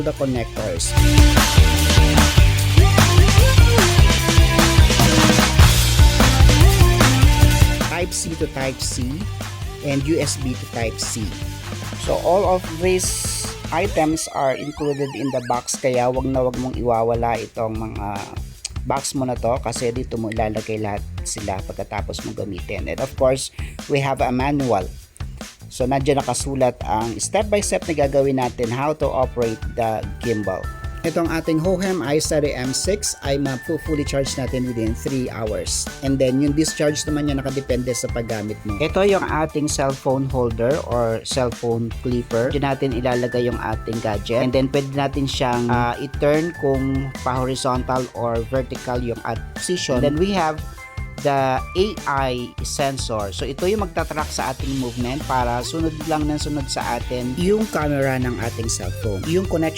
the connectors. Type C to Type C and USB to Type C. So all of these items are included in the box, kaya wag na wag mong iwawala itong mga box mo na to kasi dito mo ilalagay lahat sila pagkatapos mo gamitin. And of course, we have a manual. So nandiyan nakasulat ang step by step na gagawin natin how to operate the gimbal. Itong ating Hohem i-Series M6 ay ma-fully charge natin within 3 hours. And then yung discharge naman niya nakadepende sa paggamit mo. Ito yung ating cellphone holder or cellphone clipper. Diyan natin ilalagay yung ating gadget. And then pwede natin siyang i-turn kung pa-horizontal or vertical yung position. Then we have the AI sensor. So ito yung magtatrack sa ating movement para sunod lang ng sunod sa atin yung camera ng ating cellphone. Yung connection